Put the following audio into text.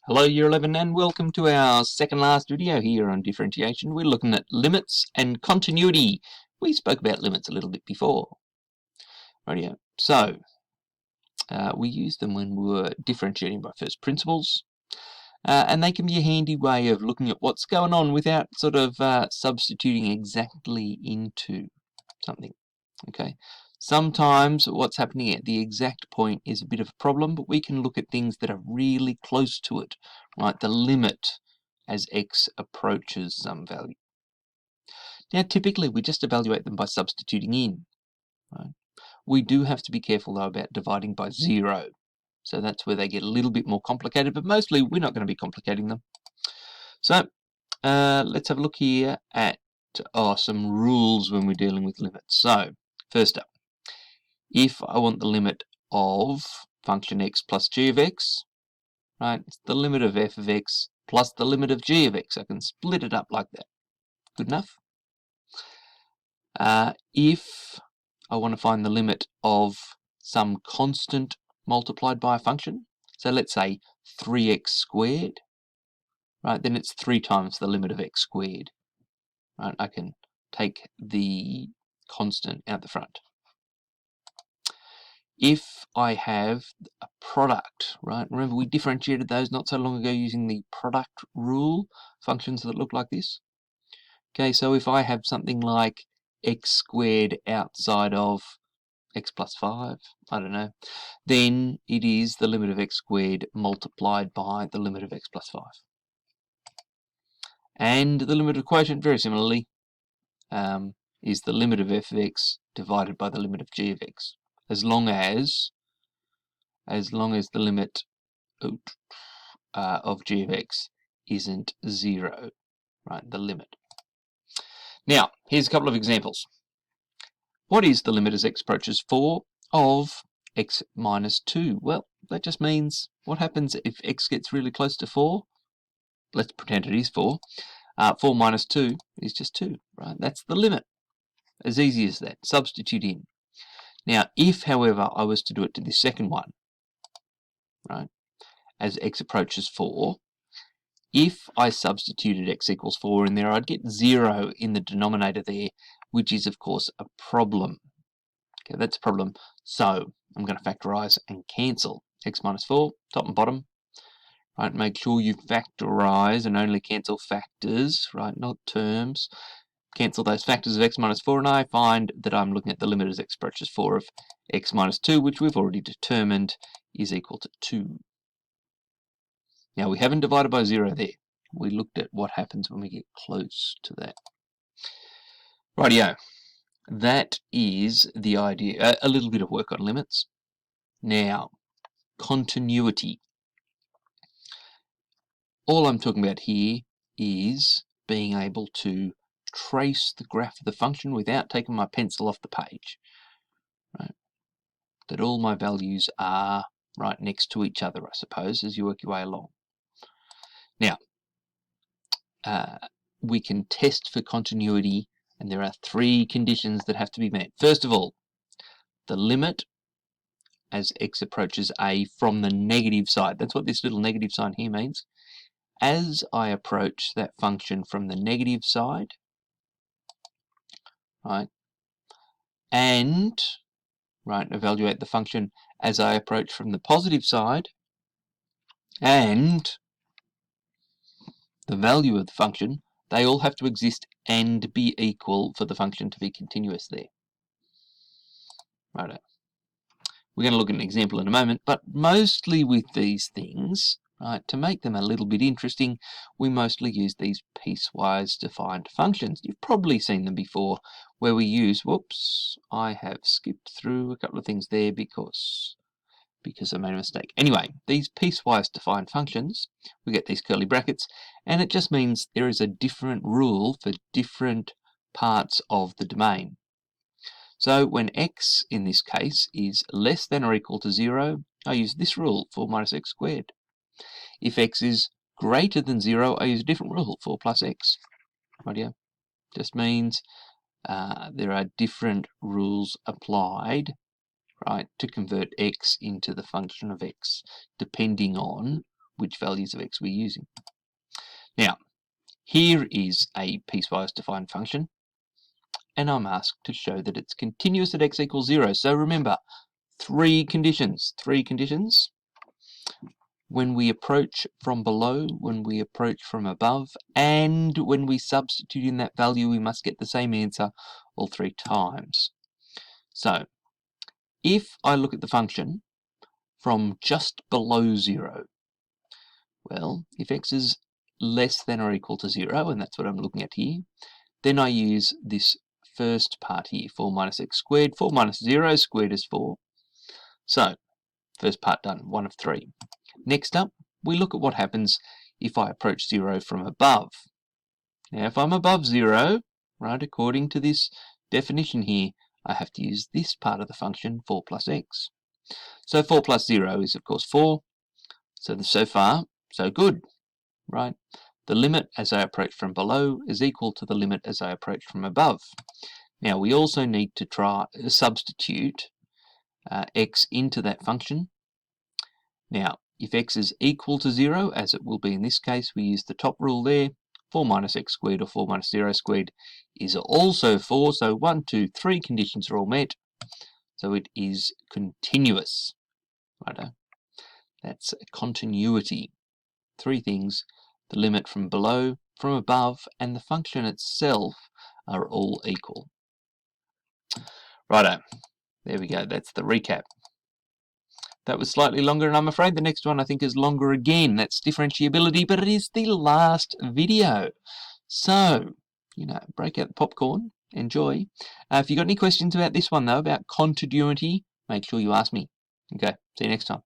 Hello Year 11 and welcome to our second last video here on differentiation. We're looking at limits and continuity. We spoke about limits a little bit before. Rightio. So we use them when we were differentiating by first principles, and they can be a handy way of looking at what's going on without sort of substituting exactly into something. Okay. Sometimes what's happening at the exact point is a bit of a problem, but we can look at things that are really close to it, right? The limit as x approaches some value. Now, typically we just evaluate them by substituting in, right? We do have to be careful though about dividing by 0. So that's where they get a little bit more complicated, but mostly we're not going to be complicating them. So let's have a look here at some rules when we're dealing with limits. So first up, if I want the limit of function x plus g of x, right, it's the limit of f of x plus the limit of g of x. I can split it up like that. Good enough? If I want to find the limit of some constant multiplied by a function, so let's say 3x squared, right, then it's 3 times the limit of x squared. Right, I can take the constant out the front. If I have a product, right, remember we differentiated those not so long ago using the product rule, functions that look like this. Okay, so if I have something like x squared outside of x plus 5, I don't know, then it is the limit of x squared multiplied by the limit of x plus 5. And the limit of quotient, very similarly, is the limit of f of x divided by the limit of g of x, as long as the limit of g of x isn't 0, right, the limit. Now, here's a couple of examples. What is the limit as x approaches 4 of x minus 2? Well, that just means what happens if x gets really close to 4? Let's pretend it is 4. 4 minus 2 is just 2, right? That's the limit. As easy as that. Substitute in. Now, if, however, I was to do it to the second one, right, as x approaches 4, if I substituted x equals 4 in there, I'd get 0 in the denominator there, which is, of course, a problem. Okay, that's a problem. So I'm going to factorize and cancel x minus 4, top and bottom. Right, make sure you factorize and only cancel factors, right, not terms. Cancel those factors of x minus 4, and I find that I'm looking at the limit as x approaches 4 of x minus 2, which we've already determined is equal to 2. Now, we haven't divided by 0 there. We looked at what happens when we get close to that. Rightio. That is the idea. A little bit of work on limits. Now, continuity. All I'm talking about here is being able to trace the graph of the function without taking my pencil off the page. Right? That all my values are right next to each other, I suppose, as you work your way along. Now, we can test for continuity, and there are 3 conditions that have to be met. First of all, the limit as x approaches a from the negative side. That's what this little negative sign here means. As I approach that function from the negative side, right, and right, evaluate the function as I approach from the positive side, and the value of the function, they all have to exist and be equal for the function to be continuous there. Right. We're going to look at an example in a moment, but mostly with these things, right, to make them a little bit interesting, we mostly use these piecewise defined functions. You've probably seen them before, where we use, whoops, I have skipped through a couple of things there because I made a mistake. Anyway, these piecewise defined functions, we get these curly brackets, and it just means there is a different rule for different parts of the domain. So when x, in this case, is less than or equal to 0, I use this rule, 4 minus x squared. If x is greater than 0, I use a different rule, 4 plus x. Rightio? Just means there are different rules applied, right, to convert x into the function of x, depending on which values of x we're using. Now, here is a piecewise defined function, and I'm asked to show that it's continuous at x equals 0. So remember, three conditions. When we approach from below, when we approach from above, and when we substitute in that value, we must get the same answer all three times. So, if I look at the function from just below 0, well, if x is less than or equal to 0, and that's what I'm looking at here, then I use this first part here, 4 minus x squared. 4 minus 0 squared is 4. So, first part done, 1 of 3. Next up, we look at what happens if I approach 0 from above. Now, if I'm above 0, right, according to this definition here, I have to use this part of the function, 4 plus x. So 4 plus 0 is, of course, 4. So far, so good, right? The limit as I approach from below is equal to the limit as I approach from above. Now, we also need to substitute x into that function. Now, if x is equal to 0, as it will be in this case, we use the top rule there. 4 minus x squared, or 4 minus 0 squared, is also 4. So 1, 2, 3 conditions are all met. So it is continuous. Right? That's continuity. Three things: the limit from below, from above, and the function itself are all equal. Righto. There we go. That's the recap. That was slightly longer, and I'm afraid the next one I think is longer again. That's differentiability, but it is the last video. So, break out the popcorn, enjoy. If you've got any questions about this one, though, about continuity, make sure you ask me. Okay, see you next time.